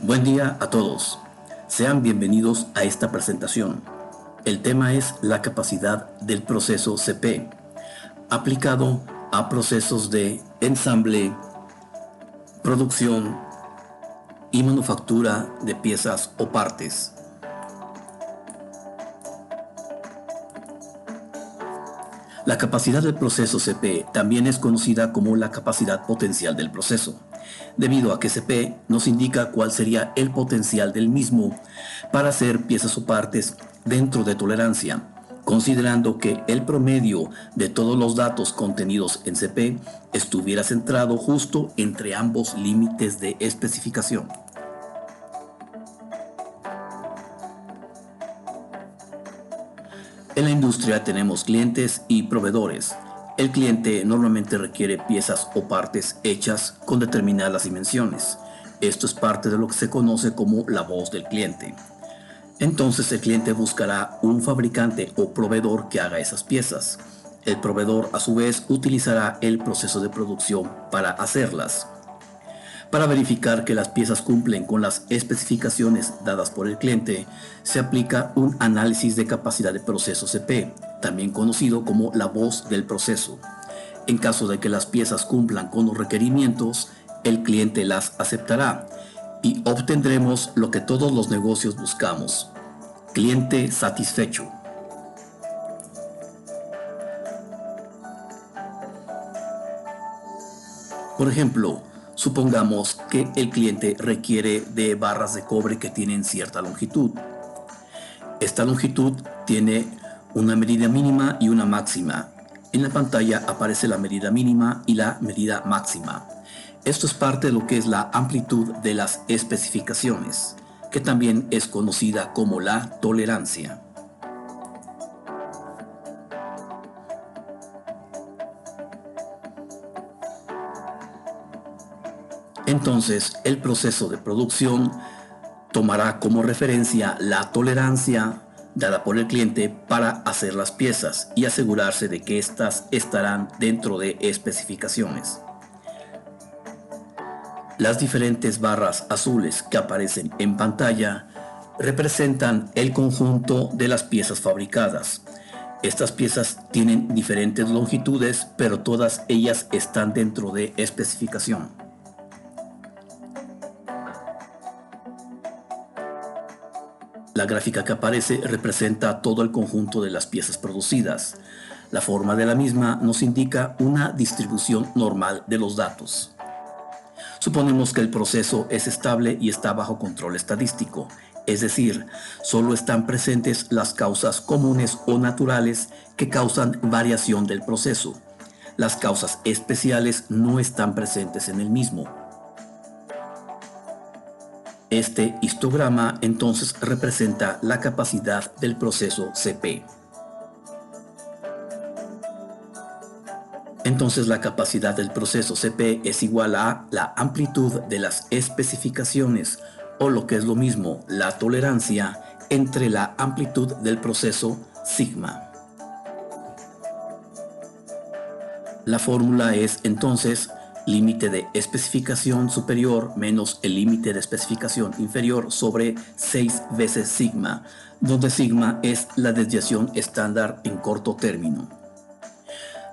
Buen día a todos. Sean bienvenidos a esta presentación. El tema es la capacidad del proceso CP, aplicado a procesos de ensamble, producción y manufactura de piezas o partes. La capacidad del proceso CP también es conocida como la capacidad potencial del proceso, debido a que CP nos indica cuál sería el potencial del mismo para hacer piezas o partes dentro de tolerancia, considerando que el promedio de todos los datos contenidos en CP estuviera centrado justo entre ambos límites de especificación. En la industria tenemos clientes y proveedores. El cliente normalmente requiere piezas o partes hechas con determinadas dimensiones. Esto es parte de lo que se conoce como la voz del cliente. Entonces el cliente buscará un fabricante o proveedor que haga esas piezas. El proveedor a su vez utilizará el proceso de producción para hacerlas. Para verificar que las piezas cumplen con las especificaciones dadas por el cliente, se aplica un análisis de capacidad de proceso CP, también conocido como la voz del proceso. En caso de que las piezas cumplan con los requerimientos, el cliente las aceptará y obtendremos lo que todos los negocios buscamos: cliente satisfecho. Por ejemplo, supongamos que el cliente requiere de barras de cobre que tienen cierta longitud. Esta longitud tiene una medida mínima y una máxima. En la pantalla aparece la medida mínima y la medida máxima. Esto es parte de lo que es la amplitud de las especificaciones, que también es conocida como la tolerancia. Entonces, el proceso de producción tomará como referencia la tolerancia dada por el cliente para hacer las piezas y asegurarse de que éstas estarán dentro de especificaciones. Las diferentes barras azules que aparecen en pantalla representan el conjunto de las piezas fabricadas. Estas piezas tienen diferentes longitudes, pero todas ellas están dentro de especificación. La gráfica que aparece representa todo el conjunto de las piezas producidas. La forma de la misma nos indica una distribución normal de los datos. Suponemos que el proceso es estable y está bajo control estadístico, es decir, solo están presentes las causas comunes o naturales que causan variación del proceso. Las causas especiales no están presentes en el mismo. Este histograma entonces representa la capacidad del proceso CP. Entonces la capacidad del proceso CP es igual a la amplitud de las especificaciones, o lo que es lo mismo, la tolerancia entre la amplitud del proceso sigma. La fórmula es entonces límite de especificación superior menos el límite de especificación inferior sobre 6 veces sigma, donde sigma es la desviación estándar en corto término.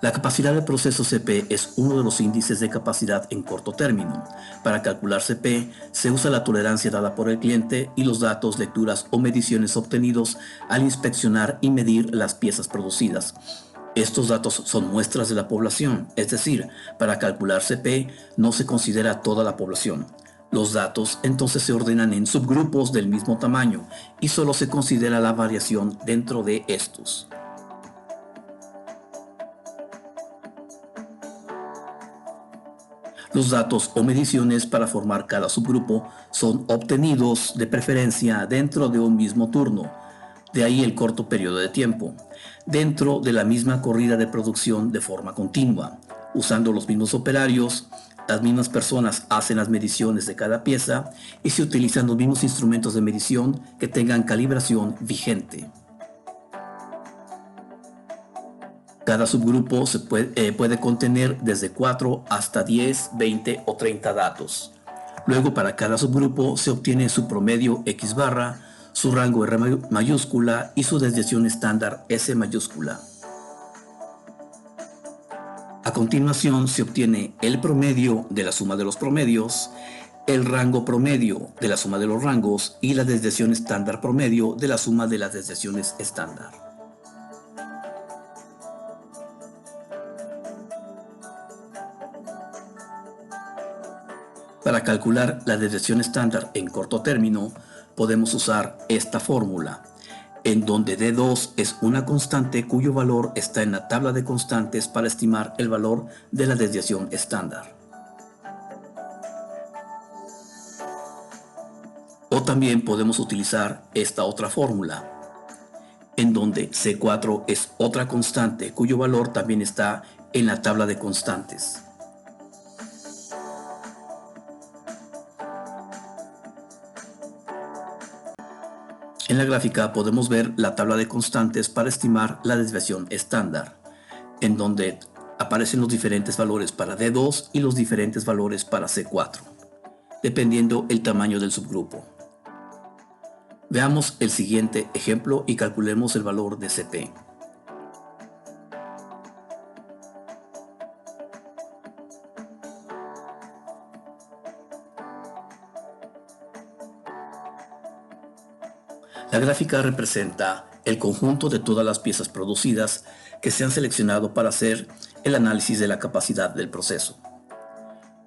La capacidad del proceso CP es uno de los índices de capacidad en corto término. Para calcular CP se usa la tolerancia dada por el cliente y los datos, lecturas o mediciones obtenidos al inspeccionar y medir las piezas producidas. Estos datos son muestras de la población, es decir, para calcular CP no se considera toda la población. Los datos entonces se ordenan en subgrupos del mismo tamaño y solo se considera la variación dentro de estos. Los datos o mediciones para formar cada subgrupo son obtenidos de preferencia dentro de un mismo turno, de ahí el corto periodo de tiempo, dentro de la misma corrida de producción de forma continua, usando los mismos operarios. Las mismas personas hacen las mediciones de cada pieza y se utilizan los mismos instrumentos de medición que tengan calibración vigente. Cada subgrupo puede contener desde 4 hasta 10, 20 o 30 datos. Luego, para cada subgrupo se obtiene su promedio X barra, su rango R mayúscula y su desviación estándar S mayúscula. A continuación se obtiene el promedio de la suma de los promedios, el rango promedio de la suma de los rangos y la desviación estándar promedio de la suma de las desviaciones estándar. Para calcular la desviación estándar en corto término, podemos usar esta fórmula, en donde D2 es una constante cuyo valor está en la tabla de constantes para estimar el valor de la desviación estándar. O también podemos utilizar esta otra fórmula, en donde C4 es otra constante cuyo valor también está en la tabla de constantes. En la gráfica podemos ver la tabla de constantes para estimar la desviación estándar, en donde aparecen los diferentes valores para D2 y los diferentes valores para C4, dependiendo el tamaño del subgrupo. Veamos el siguiente ejemplo y calculemos el valor de CP. La gráfica representa el conjunto de todas las piezas producidas que se han seleccionado para hacer el análisis de la capacidad del proceso.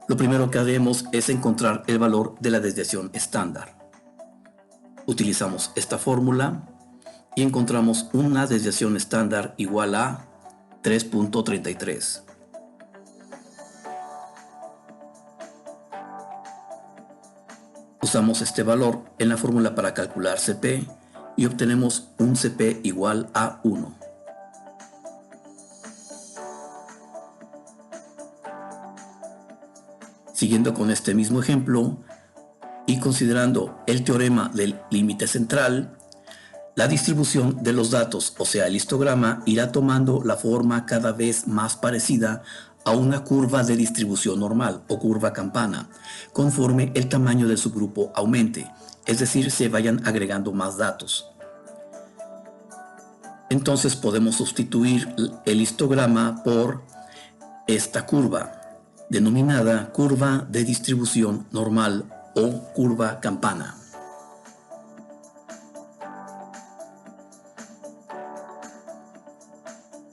Lo primero que haremos es encontrar el valor de la desviación estándar. Utilizamos esta fórmula y encontramos una desviación estándar igual a 3.33. Usamos este valor en la fórmula para calcular CP y obtenemos un CP igual a 1. Siguiendo con este mismo ejemplo y considerando el teorema del límite central, la distribución de los datos, o sea el histograma, irá tomando la forma cada vez más parecida a una curva de distribución normal o curva campana, conforme el tamaño del subgrupo aumente, es decir, se vayan agregando más datos. Entonces podemos sustituir el histograma por esta curva, denominada curva de distribución normal o curva campana.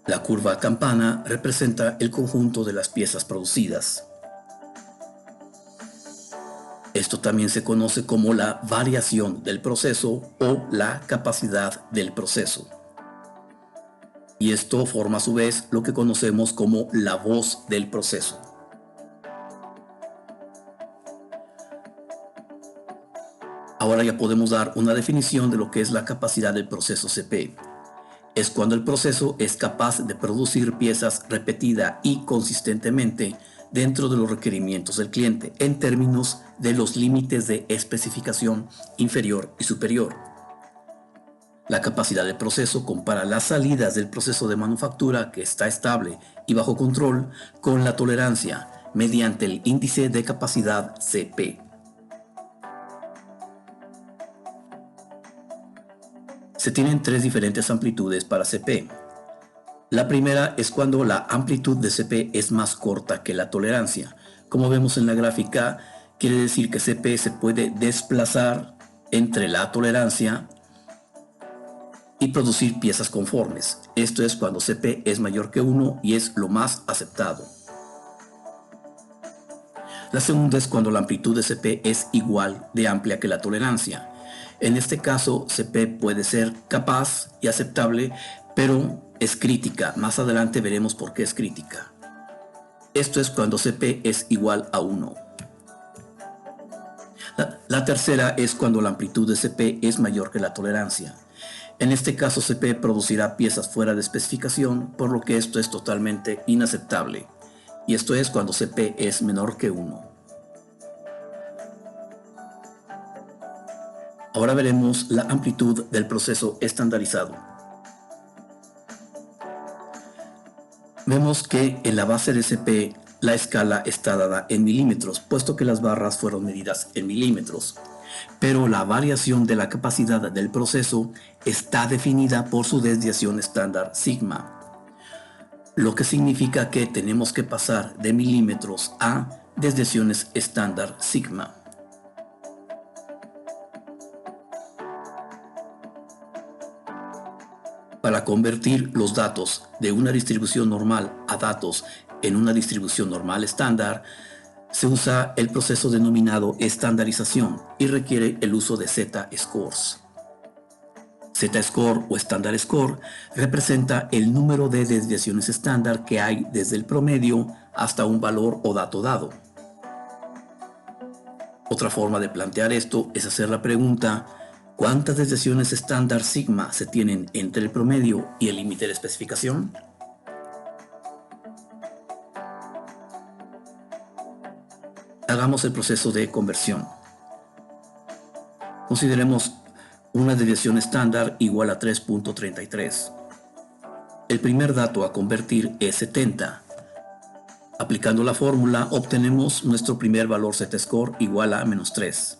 La curva campana representa el conjunto de las piezas producidas. Esto también se conoce como la variación del proceso o la capacidad del proceso. Y esto forma a su vez lo que conocemos como la voz del proceso. Ahora ya podemos dar una definición de lo que es la capacidad del proceso CP. Es cuando el proceso es capaz de producir piezas repetida y consistentemente dentro de los requerimientos del cliente en términos de los límites de especificación inferior y superior. La capacidad del proceso compara las salidas del proceso de manufactura que está estable y bajo control con la tolerancia mediante el índice de capacidad CP. Se tienen tres diferentes amplitudes para CP. La primera es cuando la amplitud de CP es más corta que la tolerancia. Como vemos en la gráfica, quiere decir que CP se puede desplazar entre la tolerancia y producir piezas conformes. Esto es cuando CP es mayor que 1 y es lo más aceptado. La segunda es cuando la amplitud de CP es igual de amplia que la tolerancia. En este caso, CP puede ser capaz y aceptable, pero es crítica. Más adelante veremos por qué es crítica. Esto es cuando CP es igual a 1. La tercera es cuando la amplitud de CP es mayor que la tolerancia. En este caso, CP producirá piezas fuera de especificación, por lo que esto es totalmente inaceptable. Y esto es cuando CP es menor que 1. Ahora veremos la amplitud del proceso estandarizado. Vemos que en la base de CP La escala está dada en milímetros, puesto que las barras fueron medidas en milímetros, pero la variación de la capacidad del proceso está definida por su desviación estándar sigma, lo que significa que tenemos que pasar de milímetros a desviaciones estándar sigma. Para convertir los datos de una distribución normal a datos en una distribución normal estándar, se usa el proceso denominado estandarización y requiere el uso de z-scores. Z-score o estándar score representa el número de desviaciones estándar que hay desde el promedio hasta un valor o dato dado. Otra forma de plantear esto es hacer la pregunta: ¿cuántas desviaciones estándar sigma se tienen entre el promedio y el límite de especificación? Hagamos el proceso de conversión. Consideremos una desviación estándar igual a 3.33. El primer dato a convertir es 70. Aplicando la fórmula obtenemos nuestro primer valor z-score igual a -3.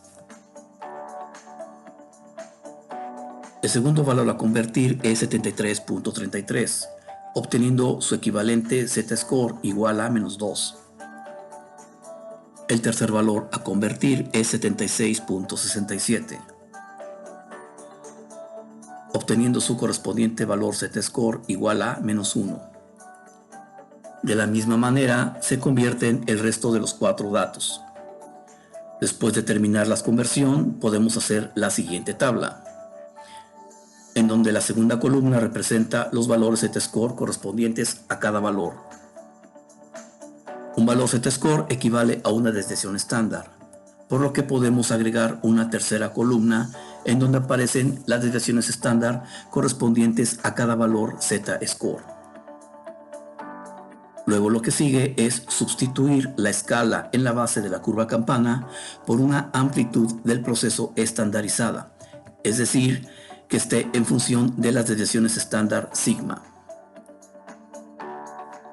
El segundo valor a convertir es 73.33, obteniendo su equivalente z-score igual a -2. El tercer valor a convertir es 76.67, obteniendo su correspondiente valor z-score igual a -1. De la misma manera se convierten el resto de los 4 datos. Después de terminar la conversión, podemos hacer la siguiente tabla, en donde la segunda columna representa los valores z-score correspondientes a cada valor. Un valor z-score equivale a una desviación estándar, por lo que podemos agregar una tercera columna en donde aparecen las desviaciones estándar correspondientes a cada valor z-score. Luego lo que sigue es sustituir la escala en la base de la curva campana por una amplitud del proceso estandarizada, es decir, que esté en función de las desviaciones estándar sigma.